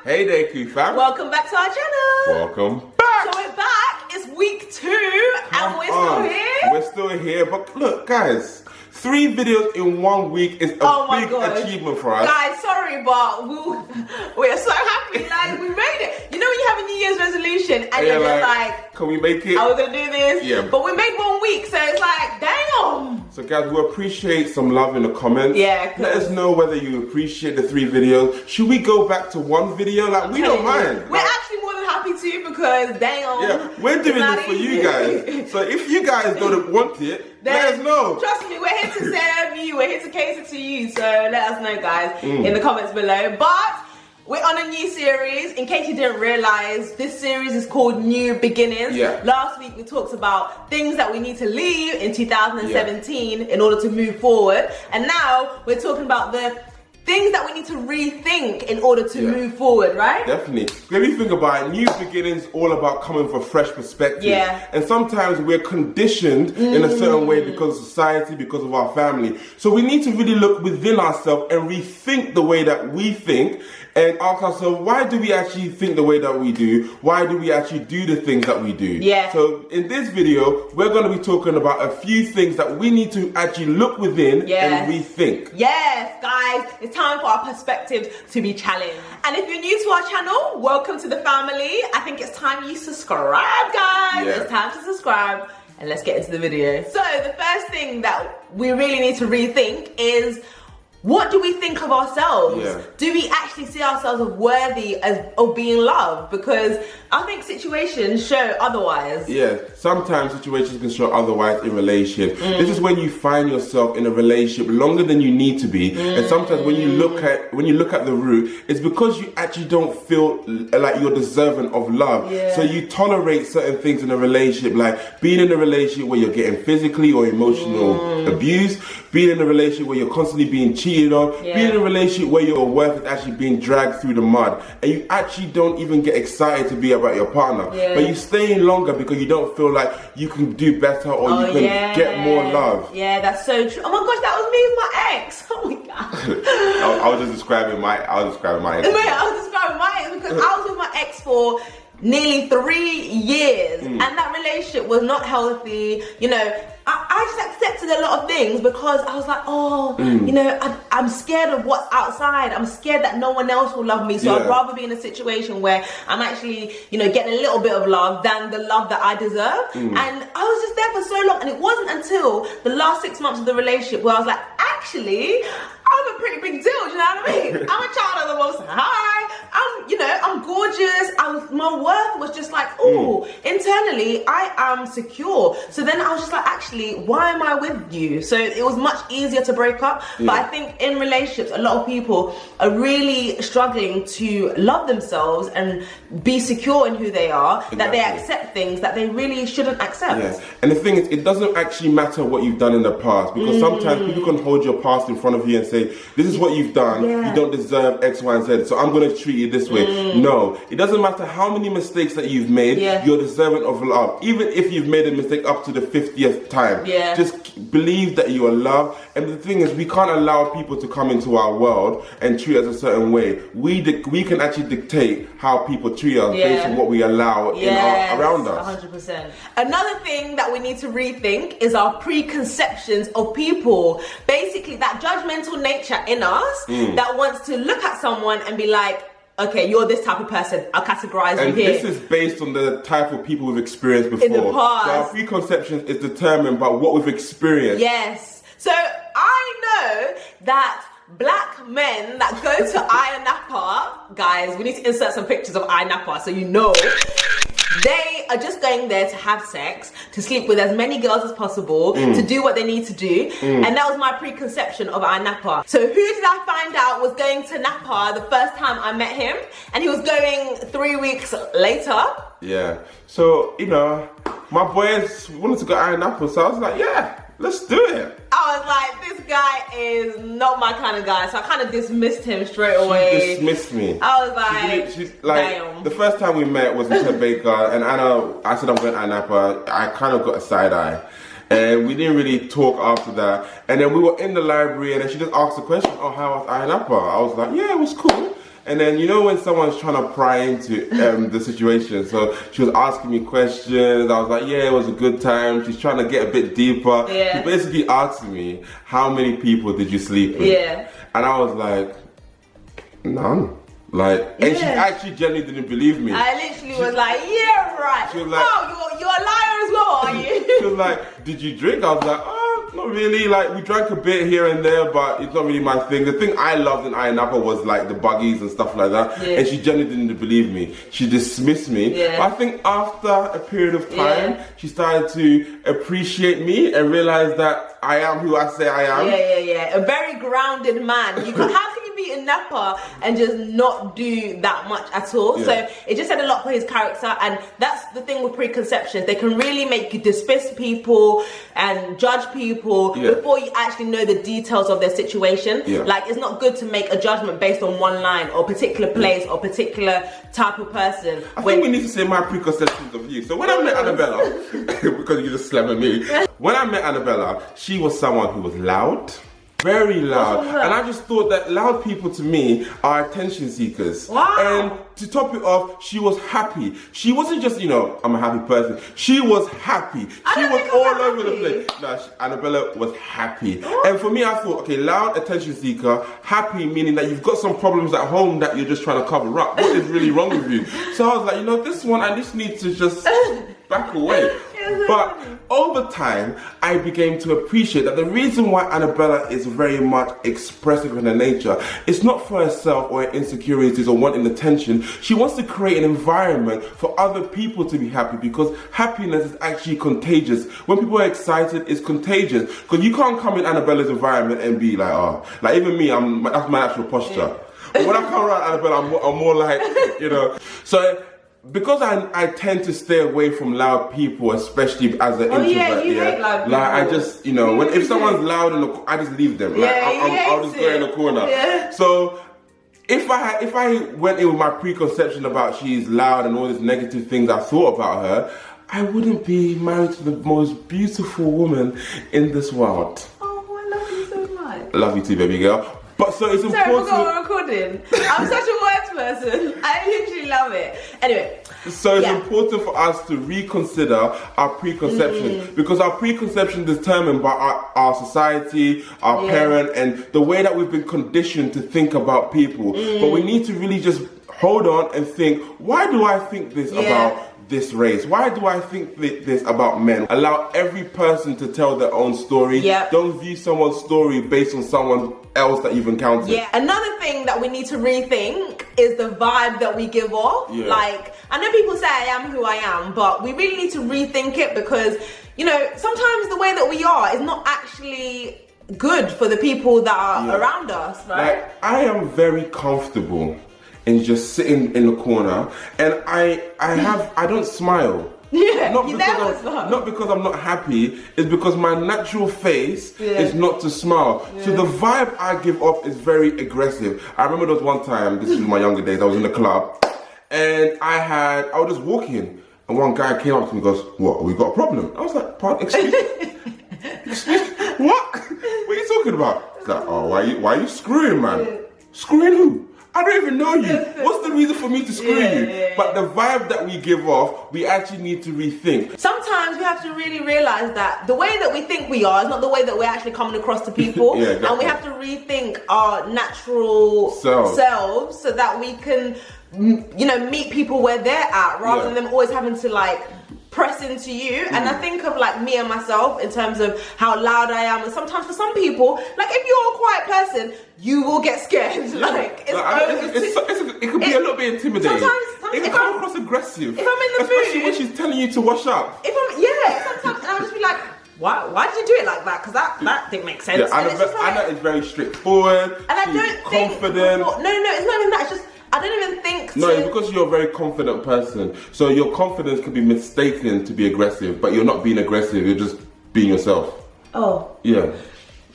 Hey Deku Fam. Welcome back to our channel. Welcome back. So we're back. It's week 2 and we're still here. We're still here, but look, guys. 3 videos in 1 week is a big achievement for us. Guys, sorry, but we're so happy. Like, we made it. You know when you have a New Year's resolution and you're just like, can we make it? Are we going to do this? Yeah. But we made 1 week, so it's like, damn. So guys, we appreciate some love in the comments. Yeah. Let us know whether you appreciate the 3 videos. Should we go back to 1 video? Like, we don't mind. We're actually more than happy to because, damn. Yeah, we're doing this for you guys. So if you guys don't want it, let us know. Trust me, we're here to serve you. We're here to cater to you. So let us know, guys, in the comments below. But we're on a new series. In case you didn't realize, this series is called New Beginnings. Yeah. Last week we talked about things that we need to leave in 2017 in order to move forward. And now we're talking about the things that we need to rethink in order to move forward, right? Definitely. When you think about it, new beginnings all about coming from a fresh perspective. Yeah. And sometimes we're conditioned in a certain way because of society, because of our family. So we need to really look within ourselves and rethink the way that we think and ask ourselves, why do we actually think the way that we do? Why do we actually do the things that we do? Yeah. So in this video, we're going to be talking about a few things that we need to actually look within and rethink. Yes, guys, it's time for our perspectives to be challenged. And if you're new to our channel, welcome to the family. I think it's time you subscribe, guys. Yeah. It's time to subscribe. And let's get into the video. So the first thing that we really need to rethink is, what do we think of ourselves? Yeah. Do we actually see ourselves as worthy of being loved? Because I think situations show otherwise. Yeah, sometimes situations can show otherwise in relationship. This is when you find yourself in a relationship longer than you need to be, and sometimes when you look at the root, it's because you actually don't feel like you're deserving of love. Yeah. So you tolerate certain things in a relationship, like being in a relationship where you're getting physically or emotional abuse, being in a relationship where you're constantly being cheated on, being in a relationship where your worth is actually being dragged through the mud, and you actually don't even get excited to be about your partner, but you stay in longer because you don't feel like you can do better or you can get more love. Yeah, that's so true. Oh my gosh, that was me with my ex. Oh my god. I was just describing my ex. Wait, I was describing my ex because I was with my ex for nearly 3 years and that relationship was not healthy. You know, I just accepted a lot of things because I was like, you know, I'm scared of what's outside. I'm scared that no one else will love me. So I'd rather be in a situation where I'm actually, you know, getting a little bit of love than the love that I deserve. And I was just there for so long. And it wasn't until the last 6 months of the relationship where I was like, actually, I'm a pretty big deal, do you know what I mean? I'm a child of the Most High. I'm gorgeous. My worth was just like, internally, I am secure. So then I was just like, actually, why am I with you? So it was much easier to break up. But I think in relationships, a lot of people are really struggling to love themselves and be secure in who they are, that they accept things that they really shouldn't accept. Yeah. And the thing is, it doesn't actually matter what you've done in the past, because sometimes people can hold your past in front of you and say, this is what you've done, you don't deserve X, Y, and Z, so I'm going to treat you this way. No, it doesn't matter how many mistakes that you've made, you're deserving of love. Even if you've made a mistake up to the 50th time, just believe that you are loved. And the thing is, we can't allow people to come into our world and treat us a certain way. We can actually dictate how people treat us based on what we allow around us. 100%. Another thing that we need to rethink is our preconceptions of people. Basically, that judgmental nature in us that wants to look at someone and be like, okay, you're this type of person, I'll categorize you here. And this is based on the type of people we've experienced before. In the past. So our preconceptions is determined by what we've experienced. Yes. So I know that black men that go to Ayia Napa, guys, we need to insert some pictures of Ayia Napa so you know. They are just going there to have sex, to sleep with as many girls as possible, to do what they need to do. And that was my preconception of Ayia Napa. So who did I find out was going to Napa the first time I met him? And he was going 3 weeks later. Yeah. So, you know, my boys wanted to go to Ayia Napa, so I was like, yeah, let's do it. I was like, this guy is not my kind of guy, so I kind of dismissed him straight away. She dismissed me. I was like, she's like, damn. The first time we met was in Baker, and Anna, I said I'm going to Ayia Napa. I kind of got a side eye. And we didn't really talk after that. And then we were in the library, and then she just asked the question, oh, how was Ayia Napa? I was like, yeah, it was cool. And then, you know, when someone's trying to pry into the situation, so she was asking me questions. I was like, yeah, it was a good time. She's trying to get a bit deeper. Yeah. She basically asked me, how many people did you sleep with? Yeah. And I was like, none. Like, and she actually genuinely didn't believe me. I literally was like, yeah, right. She was like, oh, you're a liar as well, are you? She was like, did you drink? I was like, oh, not really. Like, we drank a bit here and there, but it's not really my thing. The thing I loved in Napa was like the buggies and stuff like that. Yeah. And she genuinely didn't believe me. She dismissed me. Yeah. But I think after a period of time, she started to appreciate me and realize that I am who I say I am. Yeah. A very grounded man. How can you be in Napa and just not do that much at all? Yeah. So it just said a lot for his character, and that's the thing with preconceptions. They can really make you dismiss people and judge people before you actually know the details of their situation. Yeah. Like, it's not good to make a judgment based on one line or particular place or particular type of person. I think we need to say my preconceptions of you. So when I met Annabella, because you just slamming me, when I met Annabella, she was someone who was loud. Very loud. And I just thought that loud people to me are attention seekers. Wow. And to top it off, she was happy. She wasn't just, you know, I'm a happy person. She was happy. She was all over the place. No, Annabella was happy. Oh. And for me, I thought, okay, loud attention seeker, happy meaning that you've got some problems at home that you're just trying to cover up. What is really wrong with you? So I was like, you know, this one, I just need to just back away. But over time, I began to appreciate that the reason why Annabella is very much expressive in her nature is not for herself or her insecurities or wanting attention. She wants to create an environment for other people to be happy, because happiness is actually contagious. When people are excited, it's contagious. Because you can't come in Annabella's environment and be like, oh, like even me, that's my natural posture. But when I come around Annabella, I'm more like, you know. So because I tend to stay away from loud people, especially as an introvert. Hate loud people. Like, I just, you know, if someone's loud I just leave them. Like, I'll just go in the corner. Yeah. So if I went in with my preconception about she's loud and all these negative things I thought about her, I wouldn't be married to the most beautiful woman in this world. Oh, I love you so much. Love you too, baby girl. But so it's Sorry, important. we're recording. I'm such a words person. I literally love it. Anyway. So it's important for us to reconsider our preconceptions, because our preconceptions determined by our society, our parent, and the way that we've been conditioned to think about people. But we need to really just hold on and think, why do I think this about this race? Why do I think this about men? Allow every person to tell their own story. Don't view someone's story based on someone else that you've encountered. Another thing that we need to rethink is the vibe that we give off. Like, I know people say I am who I am, but we really need to rethink it, because, you know, sometimes the way that we are is not actually good for the people that are around us, right? Like, I am very comfortable in just sitting in the corner, and I don't smile. Not because I'm not happy, it's because my natural face is not to smile. So the vibe I give off is very aggressive. I remember there was one time, this is in my younger days, I was in the club, and I was just walking, and one guy came up to me and goes, "What, we got a problem?" I was like, "Pardon, excuse me? What? What are you talking about?" He's like, "Oh, why are you screwing, man?" Screwing who? I don't even know you. What's the reason for me to screw you? But the vibe that we give off, we actually need to rethink. Sometimes we have to really realize that the way that we think we are is not the way that we're actually coming across to people. And we have to rethink our natural selves so that we can, you know, meet people where they're at, rather than them always having to like press into you. And I think of like me and myself in terms of how loud I am, and sometimes for some people, like if you're a quiet person, you will get scared. Like it could be a little bit intimidating. Sometimes it can come across aggressive. If I'm in the especially mood, when she's telling you to wash up. Sometimes I'll just be like, why did you do it like that? Because that didn't make sense. Anna is very straightforward. And I don't confident. No, it's not even that. It's just I don't even think. No, it's because you're a very confident person. So your confidence could be mistaken to be aggressive, but you're not being aggressive. You're just being yourself. Oh. Yeah.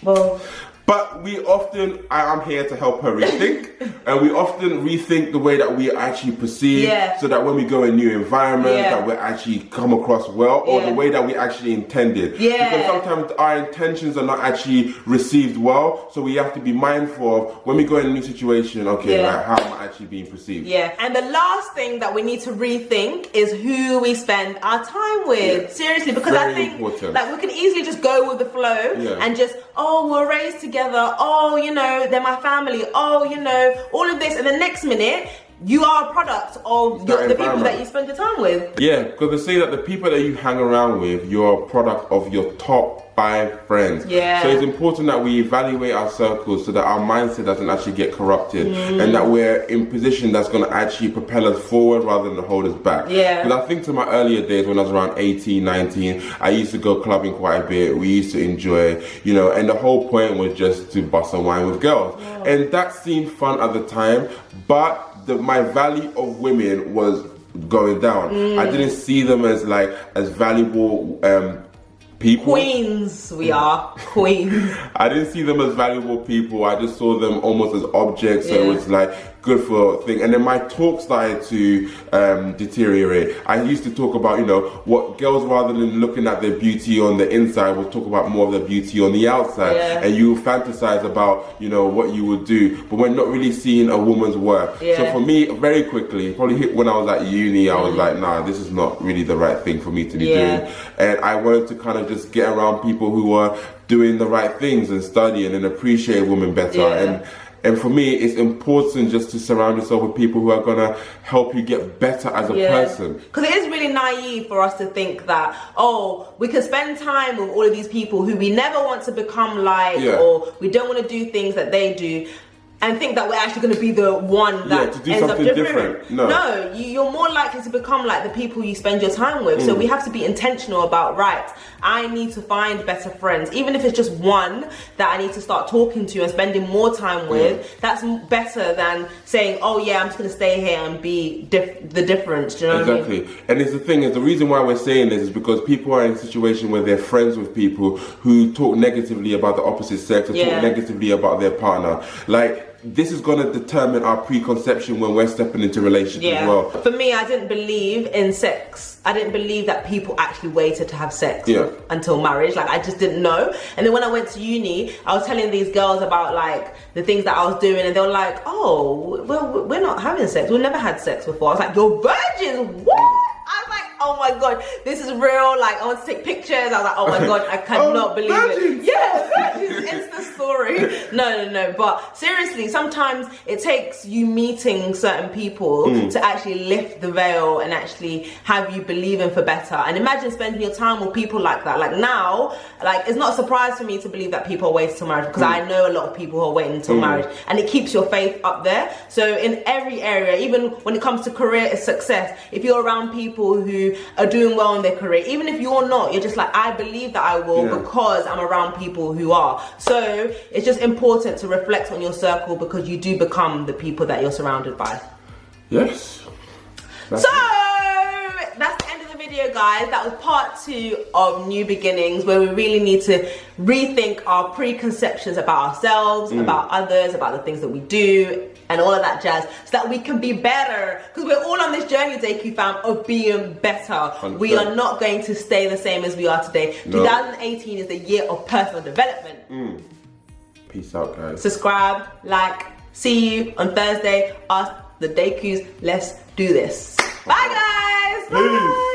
Well. But I'm here to help her rethink, and we often rethink the way that we actually perceive, so that when we go in new environments, that we actually come across well, or the way that we actually intended. Because sometimes our intentions are not actually received well, so we have to be mindful of when we go in a new situation, like, how am I actually being perceived? And the last thing that we need to rethink is who we spend our time with. Seriously, because Very I think important. like we can easily just go with the flow and just, we're raised together, they're my family, all of this, and the next minute you are a product of the people that you spend your time with. Yeah, because they say that the people that you hang around with, you're a product of your top 5 friends. Yeah. So it's important that we evaluate our circles so that our mindset doesn't actually get corrupted, and that we're in position that's going to actually propel us forward rather than hold us back. Yeah. Because I think to my earlier days when I was around 18, 19, I used to go clubbing quite a bit. We used to enjoy, and the whole point was just to bust a wine with girls. Yeah. And that seemed fun at the time, but my value of women was going down. I didn't see them as valuable people. Queens, we are queens. I didn't see them as valuable people. I just saw them almost as objects. So it was good for a thing. And then my talk started to deteriorate. I used to talk about, what girls, rather than looking at their beauty on the inside, would talk about more of their beauty on the outside. And you fantasize about, what you would do, but we're not really seeing a woman's work. So for me, very quickly, probably hit when I was at uni, I was like, nah, this is not really the right thing for me to be doing. And I wanted to kind of just get around people who are doing the right things and studying and appreciate women better. And for me, it's important just to surround yourself with people who are going to help you get better as a person. Because it is really naive for us to think that, we can spend time with all of these people who we never want to become like, or we don't want to do things that they do, and think that we're actually going to be the one that to do ends up something different. No, you're more likely to become like the people you spend your time with. So we have to be intentional about, I need to find better friends. Even if it's just one that I need to start talking to and spending more time with, that's better than saying, I'm just going to stay here and be the difference. Do you know what I mean? And it's the reason why we're saying this is because people are in a situation where they're friends with people who talk negatively about the opposite sex or talk negatively about their partner. This is going to determine our preconception when we're stepping into relationships as well. For me, I didn't believe in sex. I didn't believe that people actually waited to have sex until marriage. I just didn't know. And then when I went to uni, I was telling these girls about the things that I was doing, and they were like, well, we're not having sex. We've never had sex before. I was like, you're virgins? What? I was like, oh my god, this is real. I want to take pictures. I was like, oh my god, I cannot believe virgins. it. Yeah, virgins. Insta story. No. But seriously, sometimes it takes you meeting certain people to actually lift the veil and actually have you believing for better. And imagine spending your time with people like that. Now, it's not a surprise for me to believe that people are waiting until marriage, because I know a lot of people who are waiting until marriage, and it keeps your faith up there. So in every area, even when it comes to career success, if you're around people who are doing well in their career, even if you're not, you're just I believe that I will because I'm around people who are. So it's just important to reflect on your circle, because you do become the people that you're surrounded by. Yes. That's the end of the video, guys. That was part 2 of New Beginnings, where we really need to rethink our preconceptions about ourselves, about others, about the things that we do, and all of that jazz, so that we can be better. Because we're all on this journey, Deku Fam, of being better. 100%. We are not going to stay the same as we are today. No. 2018 is the year of personal development. Peace out, guys. Subscribe, see you on Thursday. Us, the Dekus, let's do this. Bye, guys. Bye.